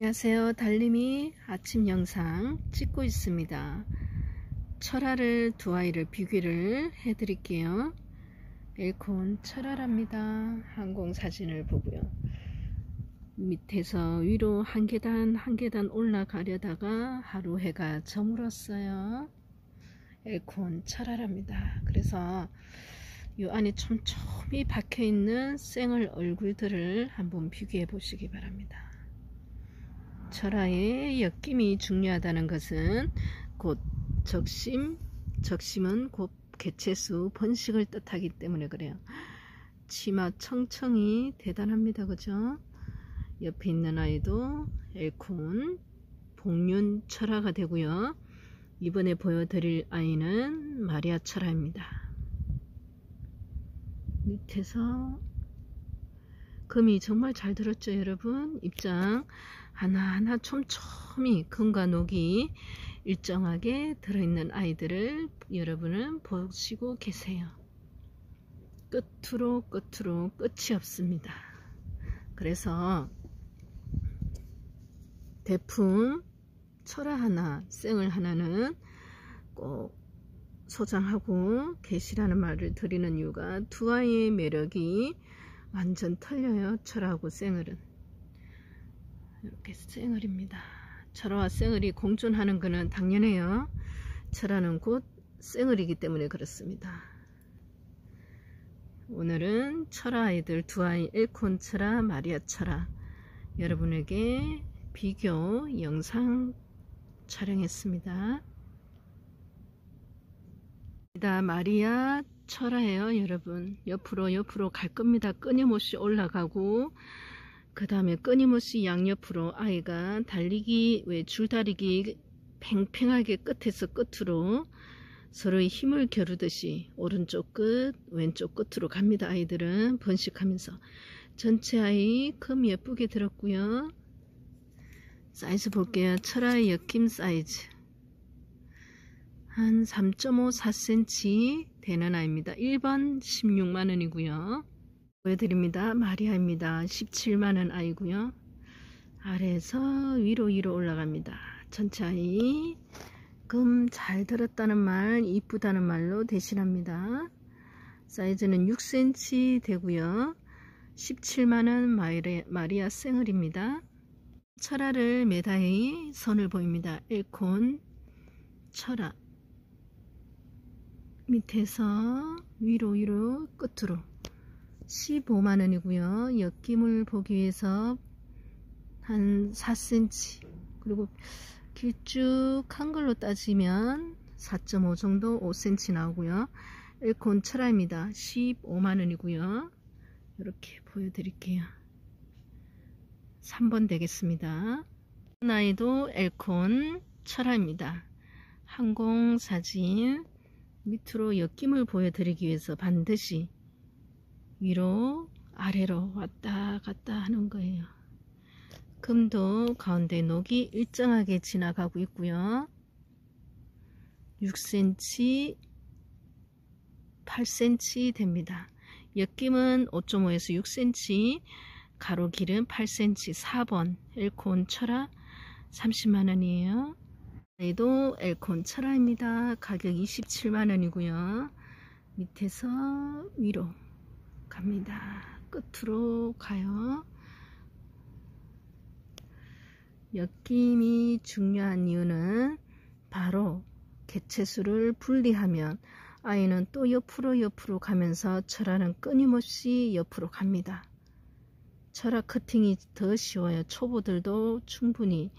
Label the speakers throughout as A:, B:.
A: 안녕하세요. 달님이 아침 영상 찍고 있습니다. 철화를 두 아이를 비교를 해 드릴게요. 엘콘 철화랍니다. 항공 사진을 보고요. 밑에서 위로 한 계단 한 계단 올라가려다가 하루 해가 저물었어요. 엘콘 철화랍니다. 그래서 이 안에 촘촘히 박혀있는 쌩얼 얼굴들을 한번 비교해 보시기 바랍니다. 철화의 엮임이 중요하다는 것은 곧 적심은 곧 개체수, 번식을 뜻하기 때문에 그래요. 치마 청청이 대단합니다. 그죠? 옆에 있는 아이도 엘콘 복륜 철화가 되고요. 이번에 보여드릴 아이는 마리아 철화입니다. 밑에서 금이 정말 잘 들었죠, 여러분? 입장 하나하나 촘촘히 금과 녹이 일정하게 들어있는 아이들을 여러분은 보시고 계세요. 끝으로 끝이 없습니다. 그래서 대품 철화 하나, 쌩얼 하나는 꼭 소장하고 계시라는 말을 드리는 이유가 두 아이의 매력이 완전 틀려요. 철화하고 쌩얼은. 이렇게 쌩얼입니다. 철화와 쌩얼이 공존하는 것은 당연해요. 철화는 곧 쌩얼이기 때문에 그렇습니다. 오늘은 철화 아이들 두 아이 엘콘 철화, 마리아 철화 여러분에게 비교 영상 촬영했습니다. 마리아 철화예요. 여러분 옆으로 갈 겁니다. 끊임없이 올라가고 그 다음에 끊임없이 양옆으로 아이가 달리기 왜 줄다리기 팽팽하게 끝에서 끝으로 서로의 힘을 겨루듯이 오른쪽 끝 왼쪽 끝으로 갑니다. 아이들은 번식하면서 전체 아이 금 예쁘게 들었고요. 사이즈 볼게요. 철화의 엮임 사이즈 한 3.5, 4cm 되는 아이입니다. 1번 16만원이고요. 보여드립니다. 마리아입니다. 17만원 아이고요. 아래에서 위로 올라갑니다. 전체 아이 금 잘 들었다는 말, 이쁘다는 말로 대신합니다. 사이즈는 6cm 되고요. 17만원 마리아 쌩얼입니다. 철화를 매다의 선을 보입니다. 엘콘 철화 밑에서 위로 끝으로 15만원이고요. 엮임을 보기 위해서 한 4cm 그리고 길쭉한 걸로 따지면 4.5 정도 5cm 나오고요. 엘콘 철화입니다. 15만원이고요. 이렇게 보여드릴게요. 3번 되겠습니다. 아이도 엘콘 철화입니다. 항공사진 밑으로 엮임을 보여드리기 위해서 반드시 위로 아래로 왔다 갔다 하는 거예요. 금도 가운데 녹이 일정하게 지나가고 있고요. 6cm 8cm 됩니다. 엮임은 5.5에서 6cm 가로 길은 8cm 4번 엘콘 철화 30만원이에요. 얘도 엘콘 철화입니다. 가격 27만원이고요. 밑에서 위로 갑니다. 끝으로 가요. 엮임이 중요한 이유는 바로 개체수를 분리하면 아이는 또 옆으로 가면서 철화는 끊임없이 옆으로 갑니다. 철화 커팅이 더 쉬워요. 초보들도 충분히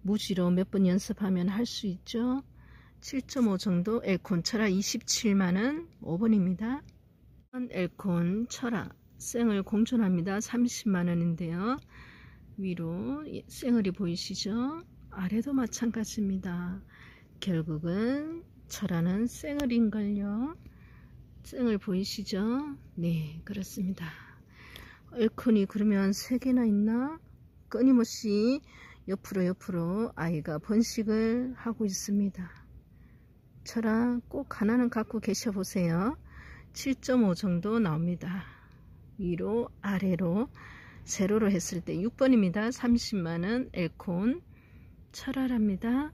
A: 무지로 몇 번 연습하면 할 수 있죠. 7.5 정도 엘콘 철화 27만원 5번입니다. 엘콘 철화 쌩얼 공존합니다. 30만원인데요. 위로 쌩얼이 보이시죠? 아래도 마찬가지입니다. 결국은 철화는 쌩얼인걸요. 쌩얼 보이시죠? 네, 그렇습니다. 엘콘이 그러면 3개나 있나? 끊임없이 옆으로 아이가 번식을 하고 있습니다. 철화 꼭 하나는 갖고 계셔 보세요. 7.5 정도 나옵니다. 위로 아래로 세로로 했을 때 6번입니다. 30만원 엘콘 철화랍니다.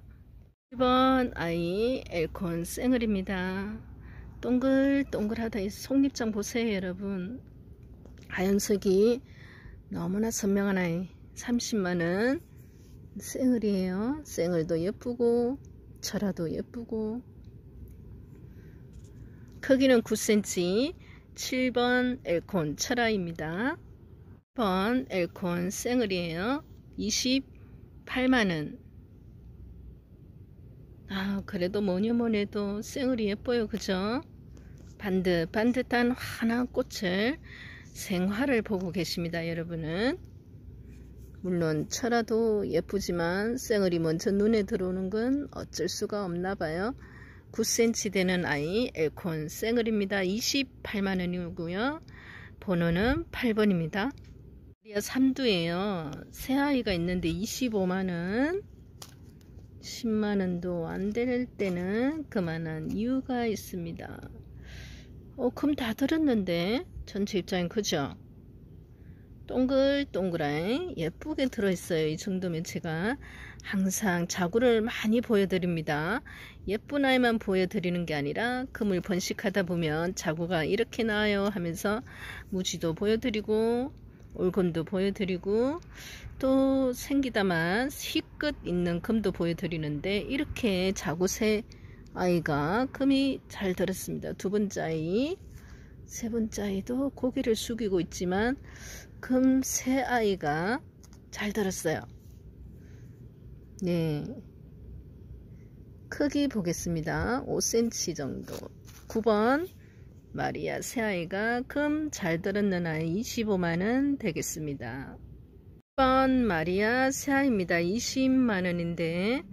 A: 1번 아이 엘콘 쌩얼입니다. 동글동글하다. 이 속립장 보세요 여러분. 하얀색이 너무나 선명한 아이. 30만원 쌩얼이에요. 쌩얼도 예쁘고 철화도 예쁘고. 크기는 9cm. 7번 엘콘 철화입니다. 1번 엘콘 쌩얼이에요. 28만원. 그래도 뭐니뭐니해도 쌩얼이 예뻐요. 그죠? 반듯한 환한 꽃을 생화를 보고 계십니다. 여러분은. 물론 철화도 예쁘지만 쌩얼이 먼저 눈에 들어오는 건 어쩔 수가 없나 봐요. 9cm 되는 아이 엘콘 쌩얼입니다. 28만원이고요. 번호는 8번입니다. 마리아 삼두예요. 새 아이가 있는데 25만원. 10만원도 안 될 때는 그만한 이유가 있습니다. 금 다 들었는데 전체 입장이 크죠? 동글동글한 예쁘게 들어있어요. 이 정도면 제가 항상 자구를 많이 보여드립니다. 예쁜 아이만 보여드리는 게 아니라 금을 번식하다 보면 자구가 이렇게 나와요 하면서 무지도 보여드리고 올금도 보여드리고 또 생기다만 희끗 있는 금도 보여드리는데, 이렇게 자구새 아이가 금이 잘 들었습니다. 두 번째 아이, 세 번째 아이도 고개를 숙이고 있지만 금 새 아이가 잘 들었어요. 네, 크기 보겠습니다. 5cm 정도. 9번 마리아 새 아이가 금 잘 들었는 아이 25만원 되겠습니다. 10번 마리아 새 아이입니다. 20만원인데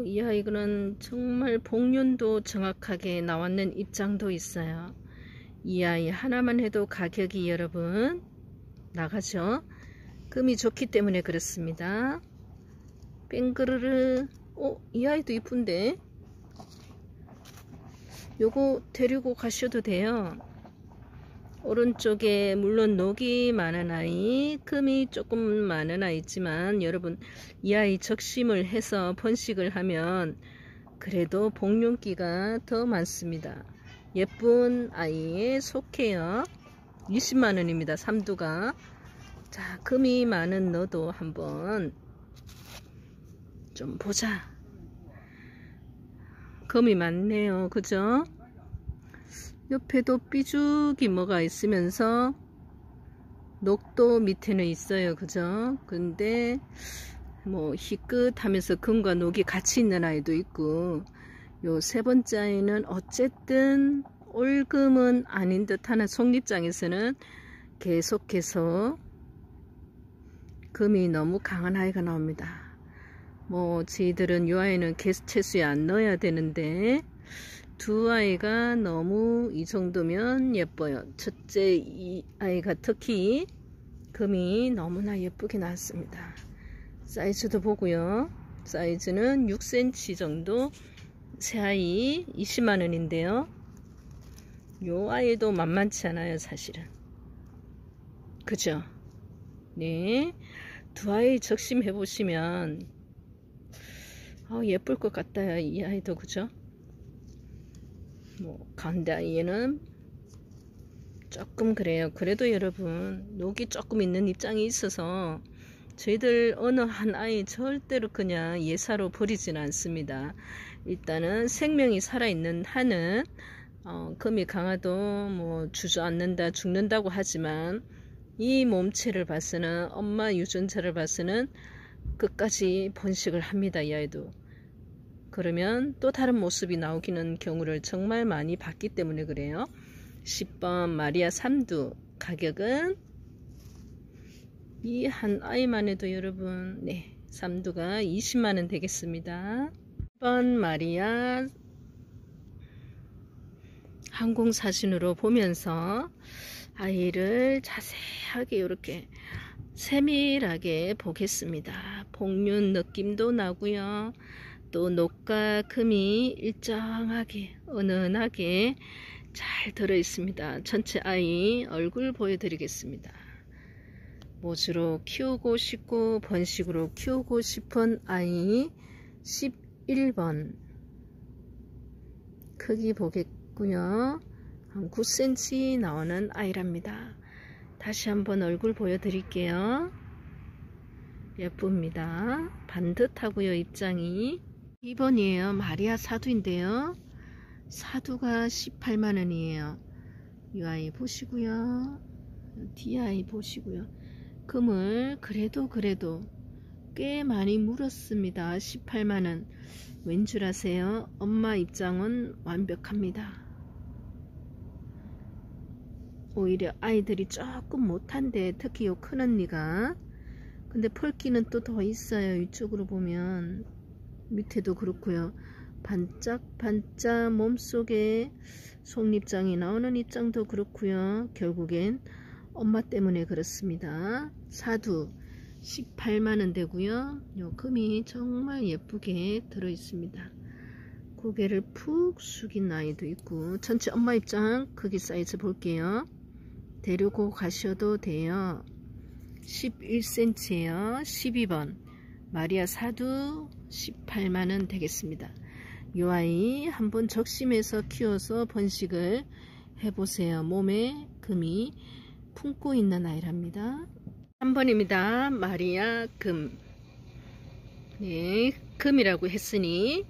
A: 이 아이는 정말 복륜도 정확하게 나왔는 입장도 있어요. 이 아이 하나만 해도 가격이 여러분 나가죠. 금이 좋기 때문에 그렇습니다. 뺑그르르. 이 아이도 이쁜데 요거 데리고 가셔도 돼요. 오른쪽에 물론 녹이 많은 아이, 금이 조금 많은 아이 있지만 여러분 이 아이 적심을 해서 번식을 하면 그래도 복륜기가 더 많습니다. 예쁜 아이에 속해요. 20만원입니다. 삼두가. 자, 금이 많은 너도 한번 좀 보자. 금이 많네요. 그죠? 옆에도 삐죽이 뭐가 있으면서 녹도 밑에는 있어요. 그죠? 근데 뭐 희끗하면서 금과 녹이 같이 있는 아이도 있고, 요 세 번째 아이는 어쨌든 올금은 아닌 듯 하는 속립장에서는 계속해서 금이 너무 강한 아이가 나옵니다. 뭐 저희들은 요 아이는 개체수에 안 넣어야 되는데 두 아이가 너무 이 정도면 예뻐요. 첫째 이 아이가 특히 금이 너무나 예쁘게 나왔습니다. 사이즈도 보고요. 사이즈는 6cm 정도. 새 아이 20만원인데요. 요 아이도 만만치 않아요 사실은. 그죠? 네, 두 아이 적심해 보시면 예쁠 것 같아요. 이 아이도. 그죠? 뭐 가운데 아이는 조금 그래요. 그래도 여러분 녹이 조금 있는 입장이 있어서 저희들 어느 한 아이 절대로 그냥 예사로 버리지는 않습니다. 일단은 생명이 살아있는 한은 금이 강하도 뭐 주저앉는다 죽는다고 하지만 이 몸체를 봐서는, 엄마 유전자를 봐서는 끝까지 번식을 합니다. 이 아이도. 그러면 또 다른 모습이 나오기는 경우를 정말 많이 봤기 때문에 그래요. 10번 마리아 삼두 가격은 이 한 아이만 해도 여러분 삼두가 20만원 되겠습니다. 10번 마리아 항공사진으로 보면서 아이를 자세하게 이렇게 세밀하게 보겠습니다. 복륜 느낌도 나고요. 또 녹과 금이 일정하게 은은하게 잘 들어 있습니다. 전체 아이 얼굴 보여드리겠습니다. 모주로 키우고 싶고 번식으로 키우고 싶은 아이 11번 크기 보겠고요. 한 9cm 나오는 아이랍니다. 다시 한번 얼굴 보여드릴게요. 예쁩니다. 반듯하고요. 입장이 2번이에요. 마리아 사두인데요. 사두가 18만원이에요. 이 아이 보시고요. 뒤 아이 보시고요. 금을 그래도 꽤 많이 물었습니다. 18만원. 왠 줄 아세요? 엄마 입장은 완벽합니다. 오히려 아이들이 조금 못한데, 특히 요 큰언니가. 근데 펄기는 또 더 있어요. 이쪽으로 보면 밑에도 그렇고요. 반짝반짝 몸속에 속립장이 나오는 입장도 그렇고요. 결국엔 엄마 때문에 그렇습니다. 사두 18만원 되고요. 요 금이 정말 예쁘게 들어 있습니다. 고개를 푹 숙인 아이도 있고. 전체 엄마 입장 크기 사이즈 볼게요. 데리고 가셔도 돼요. 11cm예요. 12번 마리아 사두 18만원 되겠습니다. 이 아이 한번 적심해서 키워서 번식을 해보세요. 몸에 금이 품고 있는 아이랍니다. 3번입니다. 마리아 금. 네, 금이라고 했으니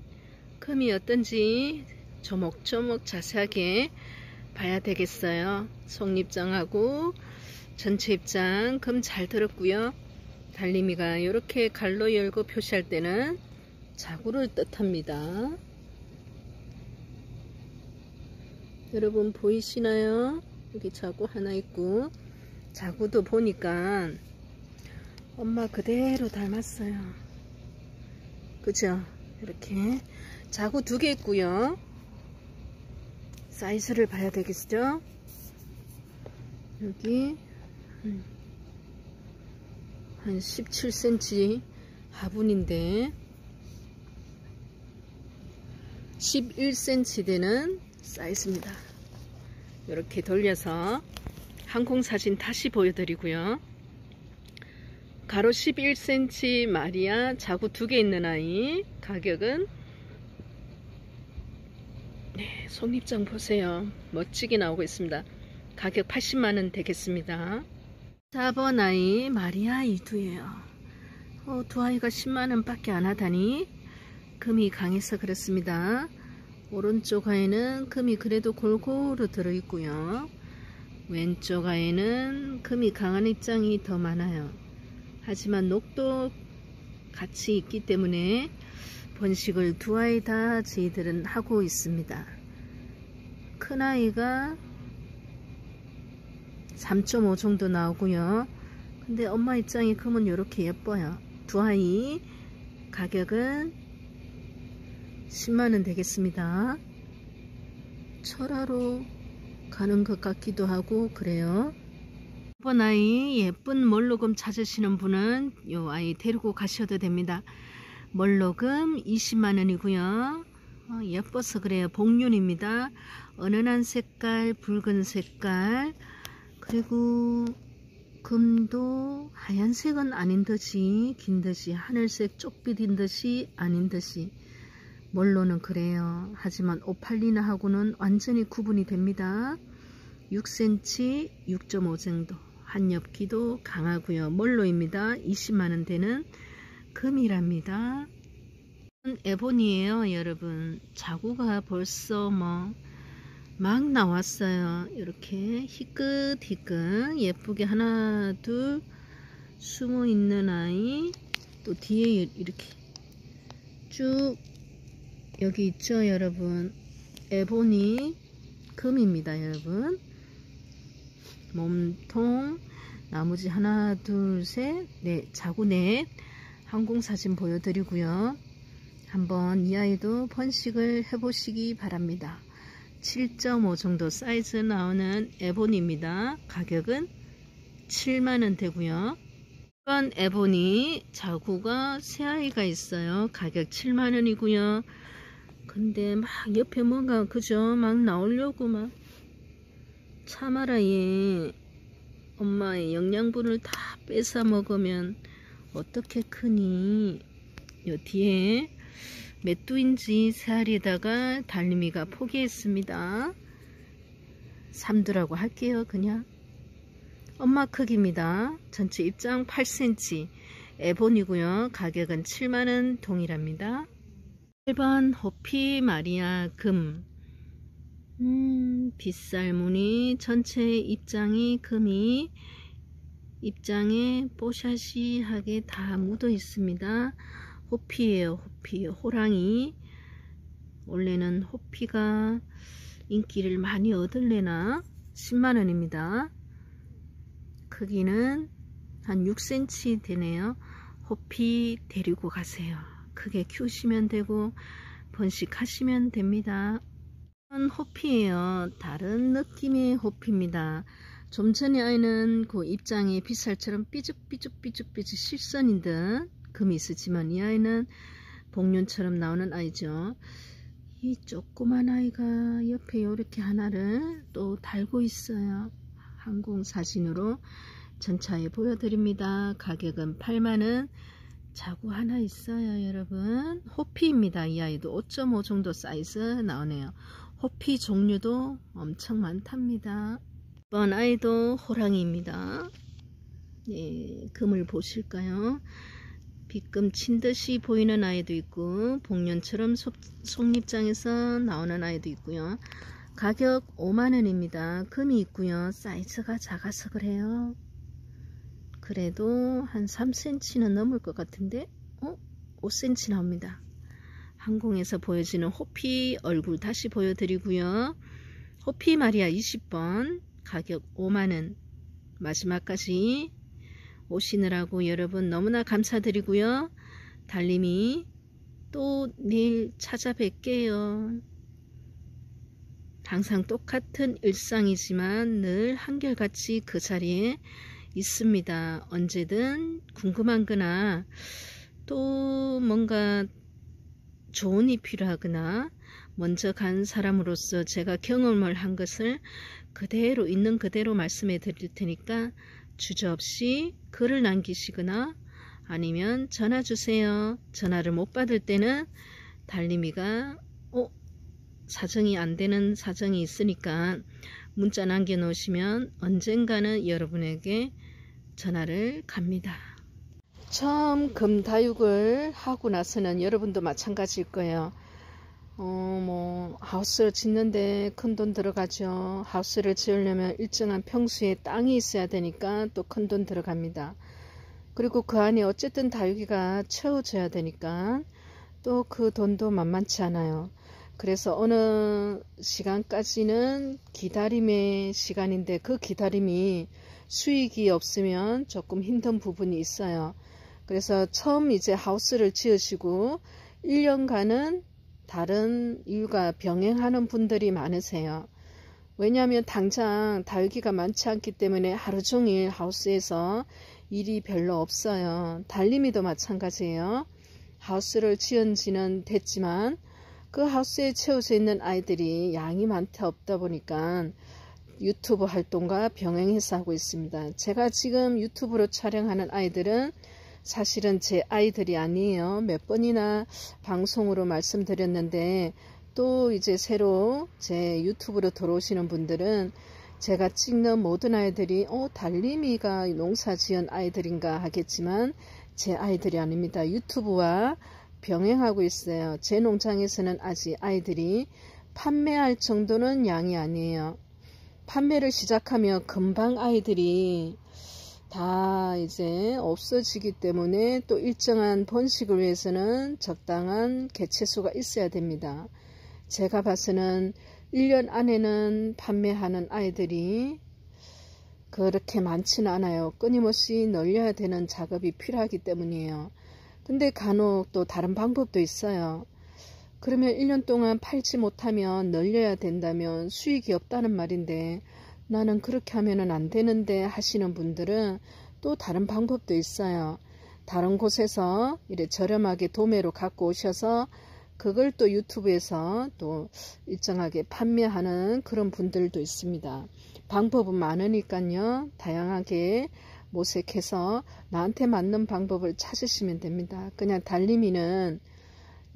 A: 금이 어떤지 조목조목 자세하게 봐야 되겠어요. 속립장하고 전체 입장 금 잘 들었고요. 달림이가 이렇게 갈로 열고 표시할 때는 자구를 뜻합니다. 여러분 보이시나요? 여기 자구 하나 있고, 자구도 보니까 엄마 그대로 닮았어요. 그죠? 이렇게 자구 2개 있고요. 사이즈를 봐야 되겠죠? 여기 한 17cm 화분인데 11cm 되는 사이즈입니다. 이렇게 돌려서 항공사진 다시 보여드리고요. 가로 11cm 마리아 자구 2개 있는 아이. 가격은 네, 속립장 보세요. 멋지게 나오고 있습니다. 가격 80만원 되겠습니다. 4번 아이 마리아 이두예요. 두 아이가 10만원 밖에 안 하다니 금이 강해서 그렇습니다. 오른쪽 아이는 금이 그래도 골고루 들어있고요. 왼쪽 아이는 금이 강한 입장이 더 많아요. 하지만 녹도 같이 있기 때문에 번식을 2아이 다 저희들은 하고 있습니다. 큰 아이가 3.5 정도 나오고요. 근데 엄마 입장이 금은 이렇게 예뻐요. 2아이 가격은 10만원 되겠습니다. 철화로 가는 것 같기도 하고 그래요. 이번 아이 예쁜 멀로금 찾으시는 분은 이 아이 데리고 가셔도 됩니다. 멀로금 20만원이고요. 예뻐서 그래요. 복륜입니다. 은은한 색깔, 붉은 색깔, 그리고 금도 하얀색은 아닌 듯이, 긴 듯이, 하늘색 쪽빛인 듯이 아닌 듯이. 멀로는 그래요. 하지만 오팔리나하고는 완전히 구분이 됩니다. 6cm, 6.5 정도. 한엽기도 강하고요. 멀로입니다. 20만원 되는 금이랍니다. 에보니에요. 여러분 자구가 벌써 막 나왔어요. 이렇게 희끗희끗 예쁘게 하나 둘 숨어 있는 아이. 또 뒤에 이렇게 쭉 여기 있죠. 여러분 에보니 금입니다. 여러분 몸통 나머지 하나 둘 셋 넷 자구 넷 항공사진 보여드리고요. 한번 이 아이도 번식을 해보시기 바랍니다. 7.5 정도 사이즈 나오는 에보니입니다. 가격은 7만원 되고요. 이번 에보니 자구가 새 아이가 있어요. 가격 7만원이고요. 근데 막 옆에 뭔가 그죠? 막 나오려고 막 참아라 얘. 엄마의 영양분을 다 뺏어 먹으면 어떻게 크니? 요 뒤에 메뚜인지 3알에다가 달림이가 포기했습니다. 3두라고 할게요. 그냥 엄마 크기입니다. 전체 입장 8cm 에본이고요. 가격은 7만원 동일합니다. 1번 호피 마리아 금. 빗살 무늬 전체 입장이 금이 입장에 뽀샤시하게 다 묻어 있습니다. 호피예요. 호피. 호랑이. 원래는 호피가 인기를 많이 얻을래나 10만원입니다. 크기는 한 6cm 되네요. 호피 데리고 가세요. 크게 키우시면 되고 번식하시면 됩니다. 호피예요. 다른 느낌의 호피입니다. 좀 전에 아이는 그 입장에 빗살처럼 삐죽삐죽 실선인 듯 금이 있었지만 이 아이는 복륜처럼 나오는 아이죠. 이 조그만 아이가 옆에 이렇게 하나를 또 달고 있어요. 항공사진으로 전차에 보여드립니다. 가격은 8만원. 자구 하나 있어요. 여러분 호피입니다. 이 아이도 5.5 정도 사이즈 나오네요. 호피 종류도 엄청 많답니다. 이번 아이도 호랑이입니다. 예, 금을 보실까요? 빗금 친 듯이 보이는 아이도 있고 복륜처럼 속립장에서 나오는 아이도 있고요. 가격 5만원입니다. 금이 있고요. 사이즈가 작아서 그래요. 그래도 한 3cm는 넘을 것 같은데 5cm 나옵니다. 항공에서 보여지는 호피 얼굴 다시 보여드리고요. 호피 마리아 20번 가격 5만원. 마지막까지 오시느라고 여러분 너무나 감사드리고요. 달림이 또 내일 찾아뵐게요. 항상 똑같은 일상이지만 늘 한결같이 그 자리에 있습니다. 언제든 궁금한 거나 또 뭔가 조언이 필요하거나 먼저 간 사람으로서 제가 경험을 한 것을 그대로 있는 그대로 말씀해 드릴 테니까 주저없이 글을 남기시거나 아니면 전화 주세요. 전화를 못 받을 때는 달림이가 사정이 안 되는 사정이 있으니까 문자 남겨 놓으시면 언젠가는 여러분에게 전화를 갑니다. 처음 금다육을 하고 나서는 여러분도 마찬가지일 거예요. 하우스를 짓는데 큰 돈 들어가죠. 하우스를 지으려면 일정한 평수의 땅이 있어야 되니까 또 큰 돈 들어갑니다. 그리고 그 안에 어쨌든 다육이가 채워져야 되니까 또 그 돈도 만만치 않아요. 그래서 어느 시간까지는 기다림의 시간인데 그 기다림이 수익이 없으면 조금 힘든 부분이 있어요. 그래서 처음 이제 하우스를 지으시고 1년간은 다른 일과 병행하는 분들이 많으세요. 왜냐하면 당장 다육이가 많지 않기 때문에 하루 종일 하우스에서 일이 별로 없어요. 달림이도 마찬가지예요. 하우스를 지은 지는 됐지만 그 하우스에 채워져 있는 아이들이 양이 많다 없다 보니까 유튜브 활동과 병행해서 하고 있습니다. 제가 지금 유튜브로 촬영하는 아이들은 사실은 제 아이들이 아니에요. 몇 번이나 방송으로 말씀드렸는데 또 이제 새로 제 유튜브로 들어오시는 분들은 제가 찍는 모든 아이들이 달림이가 농사 지은 아이들인가 하겠지만 제 아이들이 아닙니다. 유튜브와 병행하고 있어요. 제 농장에서는 아직 아이들이 판매할 정도는 양이 아니에요. 판매를 시작하면 금방 아이들이 다 이제 없어지기 때문에 또 일정한 번식을 위해서는 적당한 개체수가 있어야 됩니다. 제가 봐서는 1년 안에는 판매하는 아이들이 그렇게 많지는 않아요. 끊임없이 늘려야 되는 작업이 필요하기 때문이에요. 근데 간혹 또 다른 방법도 있어요. 그러면 1년 동안 팔지 못하면 늘려야 된다면 수익이 없다는 말인데 나는 그렇게 하면 안 되는데 하시는 분들은 또 다른 방법도 있어요. 다른 곳에서 이렇게 저렴하게 도매로 갖고 오셔서 그걸 또 유튜브에서 또 일정하게 판매하는 그런 분들도 있습니다. 방법은 많으니까요. 다양하게 모색해서 나한테 맞는 방법을 찾으시면 됩니다. 그냥 달림이는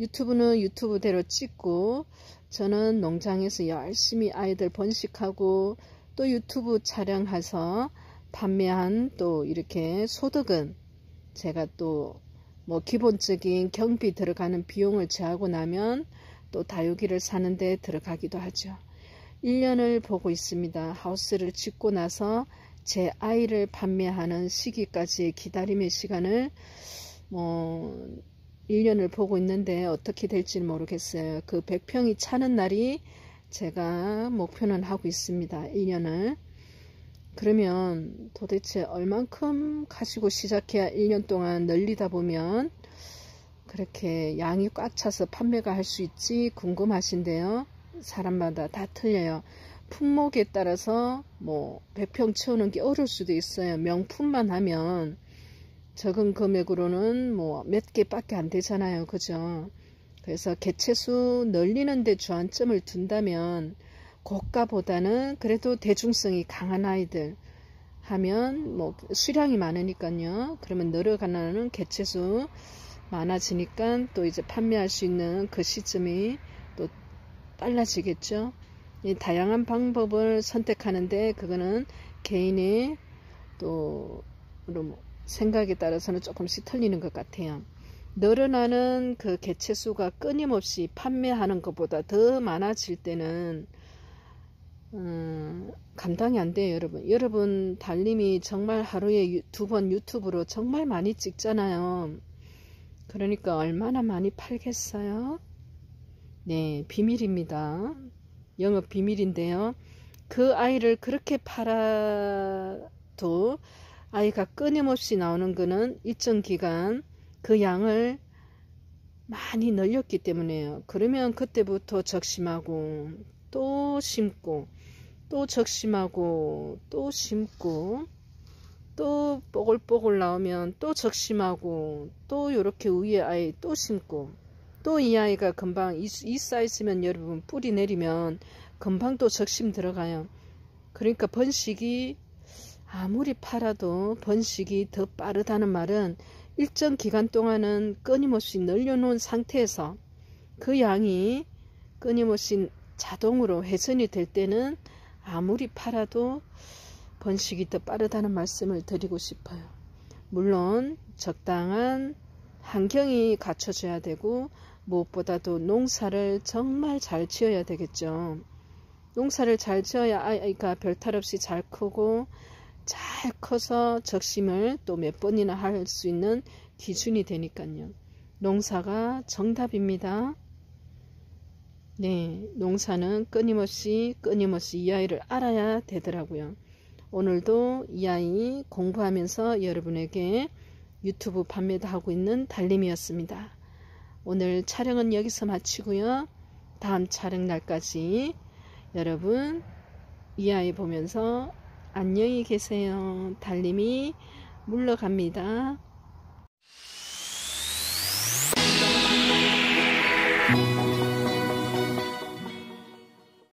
A: 유튜브는 유튜브대로 찍고 저는 농장에서 열심히 아이들 번식하고 또 유튜브 촬영해서 판매한 또 이렇게 소득은 제가 또 뭐 기본적인 경비 들어가는 비용을 제하고 나면 또 다육이를 사는데 들어가기도 하죠. 1년을 보고 있습니다. 하우스를 짓고 나서 제 아이를 판매하는 시기까지의 기다림의 시간을 1년을 보고 있는데 어떻게 될지는 모르겠어요. 그 100평이 차는 날이 제가 목표는 하고 있습니다. 1년을. 그러면 도대체 얼만큼 가지고 시작해야 1년 동안 늘리다 보면 그렇게 양이 꽉 차서 판매가 할 수 있지 궁금하신데요. 사람마다 다 틀려요. 품목에 따라서 뭐 100평 채우는 게 어려울 수도 있어요. 명품만 하면 적은 금액으로는 뭐 몇 개밖에 안 되잖아요. 그죠? 그래서 개체수 늘리는 데 주안점을 둔다면 고가보다는 그래도 대중성이 강한 아이들 하면 뭐 수량이 많으니까요. 그러면 늘어가는 개체수 많아지니까 또 이제 판매할 수 있는 그 시점이 또 빨라지겠죠. 이 다양한 방법을 선택하는데 그거는 개인의 또 생각에 따라서는 조금씩 틀리는 것 같아요. 늘어나는 그 개체수가 끊임없이 판매하는 것보다 더 많아질 때는 감당이 안 돼요. 여러분 달님이 정말 하루에 2번 유튜브로 정말 많이 찍잖아요. 그러니까 얼마나 많이 팔겠어요? 네, 비밀입니다. 영업 비밀인데요. 그 아이를 그렇게 팔아도 아이가 끊임없이 나오는 거는 일정 기간 그 양을 많이 늘렸기 때문에요. 그러면 그때부터 적심하고 또 심고 또 적심하고 또 심고 또 뽀글뽀글 나오면 또 적심하고 또 요렇게 위에 아이 또 심고 또 이 아이가 금방 이 사이즈면 여러분 뿌리 내리면 금방 또 적심 들어가요. 그러니까 번식이 아무리 팔아도 번식이 더 빠르다는 말은 일정 기간 동안은 끊임없이 늘려놓은 상태에서 그 양이 끊임없이 자동으로 회전이 될 때는 아무리 팔아도 번식이 더 빠르다는 말씀을 드리고 싶어요. 물론 적당한 환경이 갖춰져야 되고 무엇보다도 농사를 정말 잘 지어야 되겠죠. 농사를 잘 지어야 아이가 별탈 없이 잘 크고 잘 커서 적심을 또 몇 번이나 할 수 있는 기준이 되니까요. 농사가 정답입니다. 네, 농사는 끊임없이 이 아이를 알아야 되더라고요. 오늘도 이 아이 공부하면서 여러분에게 유튜브 판매도 하고 있는 달림이었습니다. 오늘 촬영은 여기서 마치고요. 다음 촬영 날까지 여러분 이 아이 보면서 안녕히 계세요. 달림이 물러갑니다.